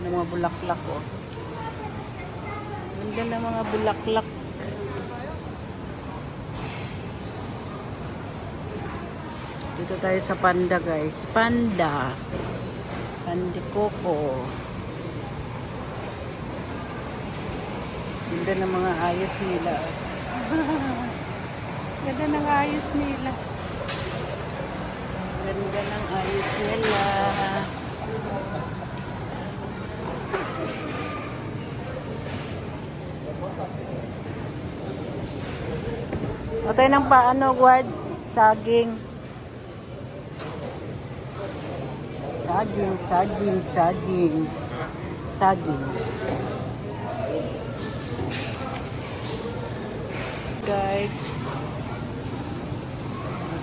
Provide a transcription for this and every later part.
ng mga bulaklak, oh. Ganda ng mga bulaklak. Dito tayo sa Panda, guys. Panda. Pandikoko. Ganda ng mga ayos nila. Ganda ng ayos nila. Ganda ng ayos nila. O tayo ng paano, guard? Saging. Saging, saging, saging. Saging. Guys.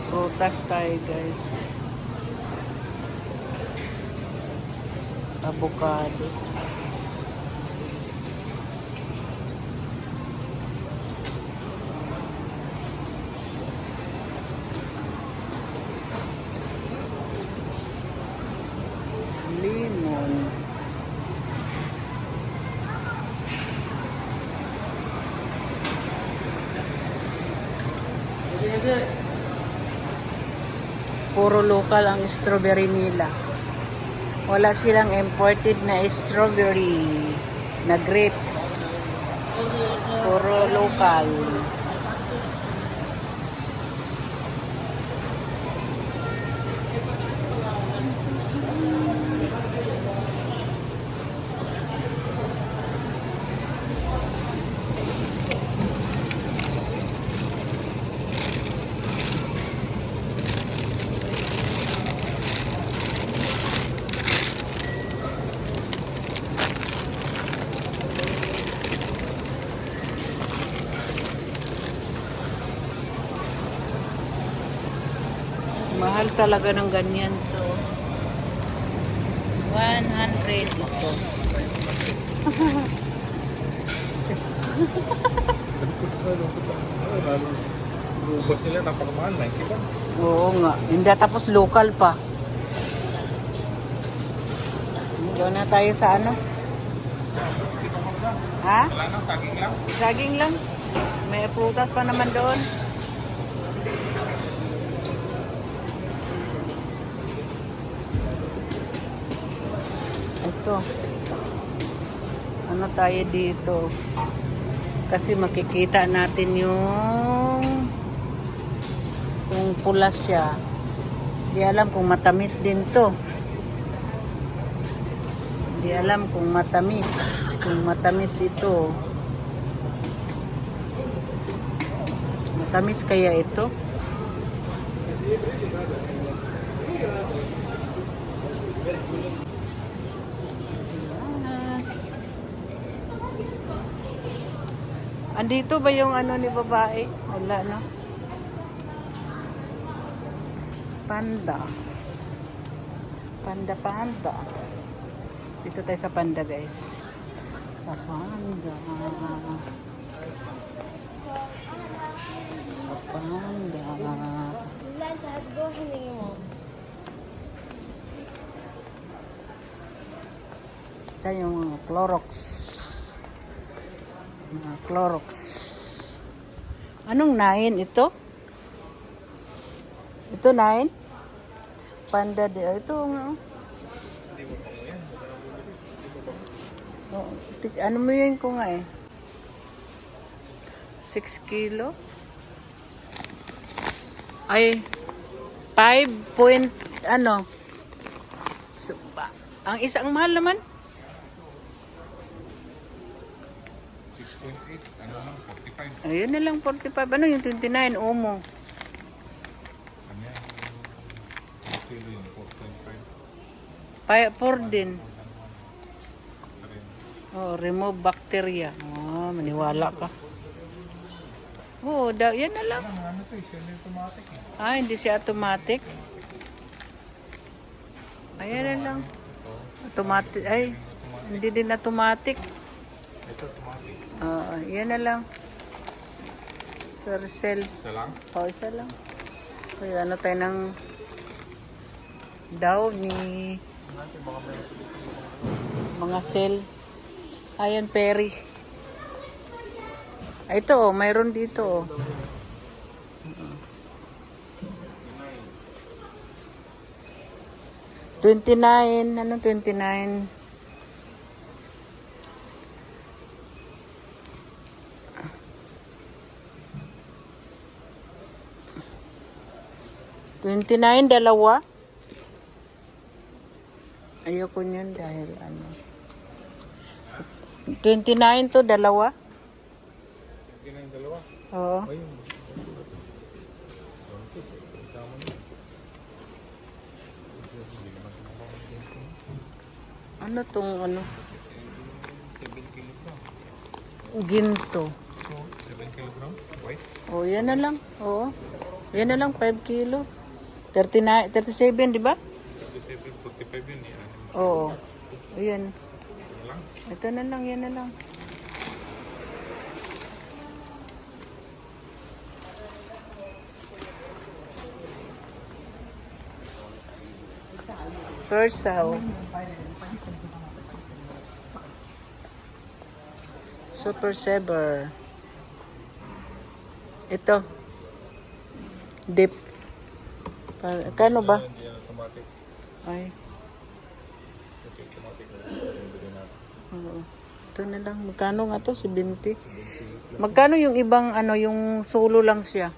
Prutas tayo, guys. Avocado. Limon. Puro local ang strawberry nila. Wala silang imported na strawberry na grapes. Puro local. Mahal talaga ng ganyan to. 100 ito. Lubos nila, napakamahan, 90 ba? Oo nga. Hindi tapos local pa. Doon na tayo sa ano? Ha? Wala na, saging lang. Saging lang. May prutas pa naman doon. Ito. Ano tayo dito? Kasi makikita natin yung kung pula siya. Di alam kung matamis din to. Di alam kung matamis. Kung matamis ito. Matamis kaya ito? Andito ba yung ano ni babae? Wala, no? Panda. Panda, panda. Dito tayo sa Panda, guys. Sa Panda. Sa Panda. لا انت هتروح اليوم Sa yung Clorox. Clorox. Anong 9 ito? Ito 9? Panda de. Ito nga. Oh, ano mo yun ko nga eh? 6 kilo? Ay, 5 point, ano? So, ang isang mahal naman. 6.8, ano lang, 45. Ayun na lang, 45. Ano yung 29? Omo. Kanya, kilo yun, 4.5. 4 din. Oh, remove bacteria. Oh, maniwala ka. Oh, yan na lang. Ano to, semi-automatic eh. Ah, hindi siya automatic. Ayan na lang. Automatic. Ay, hindi din automatic. Ito, automatic. Yan na lang. Percel. Isa lang? Oh, isa lang. Kaya ano tayo ng Downy. Mga sale. Ayan, Perry. Ito, oh, mayroon dito, oh. 29. Anong 29? $29, dalawa. Ayoko niyan dahil ano. 29 to, dalawa. Hindi na yung dalawa. Oo. Ayun. Ano tong ano? 7 kilogram. Ginto. So, 7 kilogram. White. Oh, yan na lang. Oo. Yan na lang, 5 kilo. 39, 37, di ba? 37, 45 yun. Yan. Oo. Ayan. Ano lang? Ito na lang, yan na lang. Persaw. Super Saver. Ito. Dip. Kano ba? Hindi yan automatic. Ay. Okay, automatic. Bili natin. Oo. Ito na lang. Magkano nga to? 70. Magkano yung ibang ano, yung solo lang siya?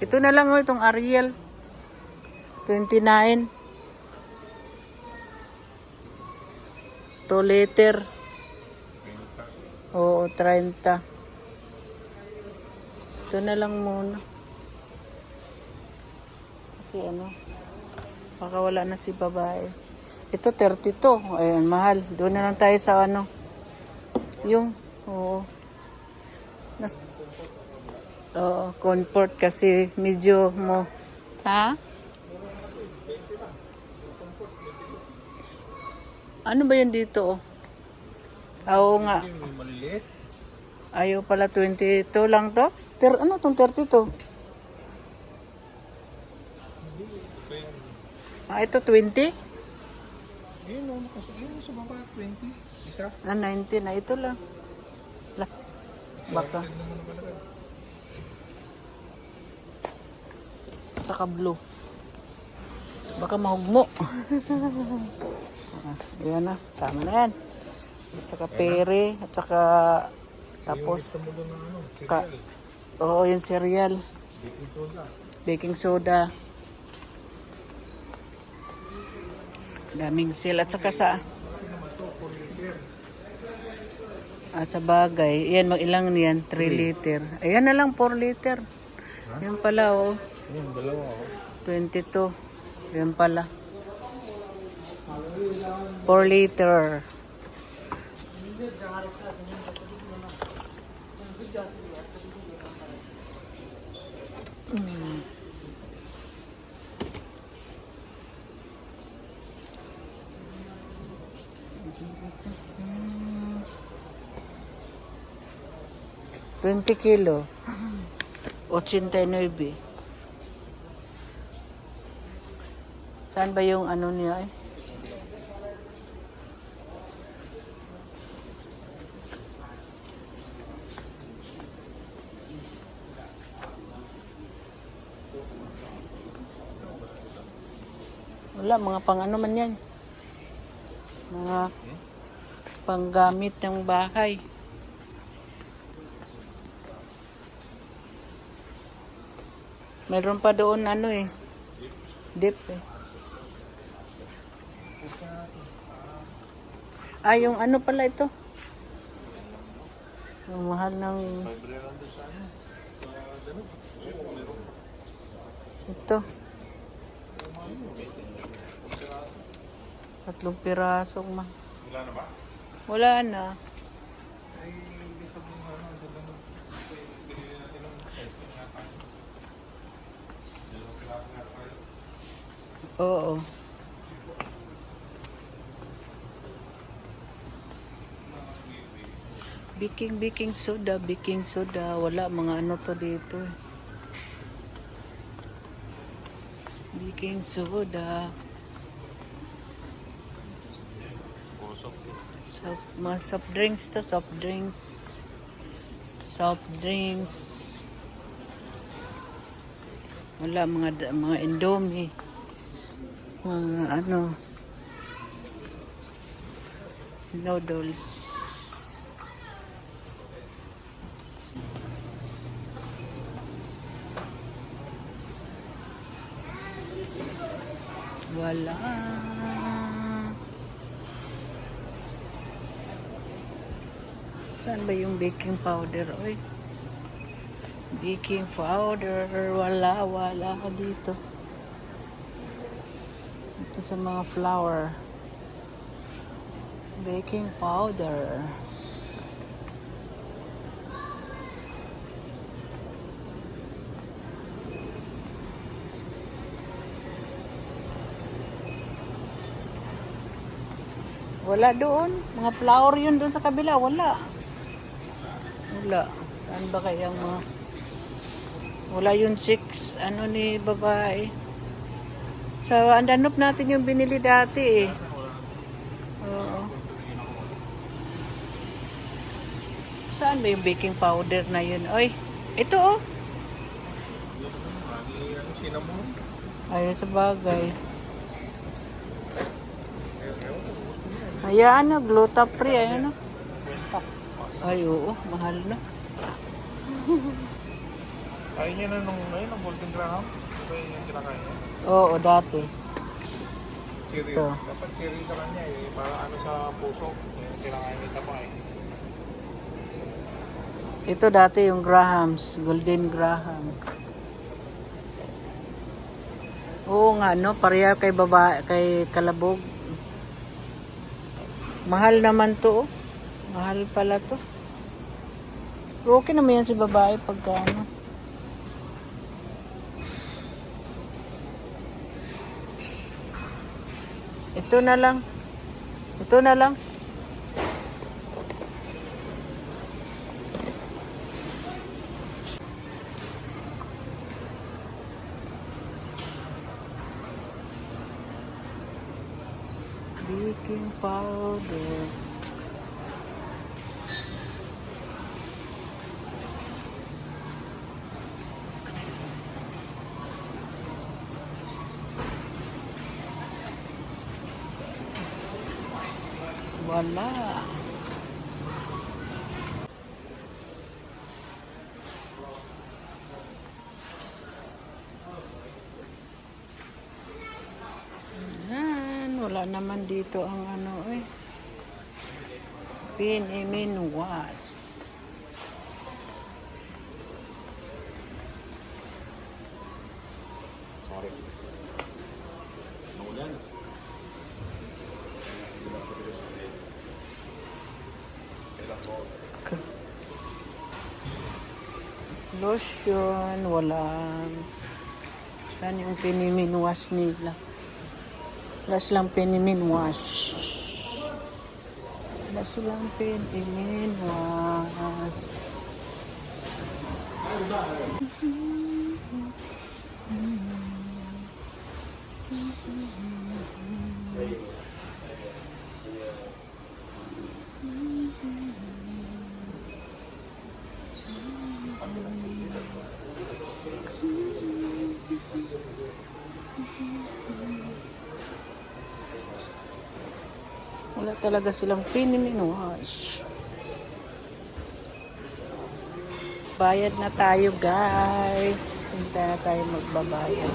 Ito na lang oh, itong Ariel. 29. 2 liter. Oo, 30. Ito na lang muna. Kasi ano, baka wala na si babae. Ito 32. Ayan, mahal. Doon na lang tayo sa ano. Yung, oo. Oo, comfort kasi medyo mo. Ha? Ano ba yan dito? Oo nga. Yung maliliit. Ayaw pala 22 lang to? Ano tong 32? Ah, ito 20? Ayun, no, ayun, sa baba, 20. Isa. Ah, 19 na. Ito lang. Baka. Tignan mo na palagad. Saka blue. Baka mahugmo. Yan na. Tama na yan. At saka pere. At saka tapos. Gusto mo doon ng ano, Ka cereal. Oo, yung cereal. Baking soda. Baking soda. Daming sale. At saka sa sa bagay. Yan, mag-ilang niyan? 3 liter. Ayan na lang, 4 liter. Yan pala, oh. Ayun, dalawa, oh. 22. Yan pala. 4 liter. Mm. $20 kilo. 89. Saan ba yung ano niya eh? Wala, mga pang ano man yan. Mga panggamit ng bahay. Meron pa doon ano eh. Dip eh. Ah, yung ano pala ito? Ang mahal ng... Ito. 3 pirasong ma. Wala na ba? Wala na. Ay, gusto mo nga, ano, ganda mo. Pinili natin ng size ng nata. Dalawang klase na tayo. Oo. Baking soda. Wala, mga ano to dito eh. Baking soda. Mga soft drinks to, soft drinks. Soft drinks. Wala, mga Indomie. Mga ano. Noodles. Wala. Saan ba yung baking powder? Oy. Baking powder. Wala dito. Ito sa mga flour. Baking powder. Wala doon. Mga flour yun doon sa kabila. Wala. Saan ba kaya mga... Wala yung 6. Ano ni babae. Sa andanop natin yung binili dati eh. Oo. Saan ba yung baking powder na yun? Oy, ito oh. Cinnamon. Ayun sa bagay. Ayan, gluten-free, ayan. Ay, oo, mahal na. Kain niya na nung Golden Grahams. Ito yung kinakain niya. Oo, dati. Cherry. Ito. Dapat cherry sa kanya eh. Para ano sa puso. Yung kinakain ni Tapay. Ito dati yung Grahams, Golden Graham. Oo nga, no? Pareha kay babae, kay Kalabog. Mahal naman to, oh. Mahal pala to. Pero okay naman yan si babae pagka ano. Ito na lang. Ito na lang. Baking powder. Wala. Wala naman dito ang ano eh. Piniminwas. Sorry. Naulan. Lotion, wala. Saan yung piniminwas nila? Wala silang piniminwas. Wala silang piniminwas. Wala talaga silang piniminwas. Bayad na tayo, guys. Hintayin na tayo magbabayad.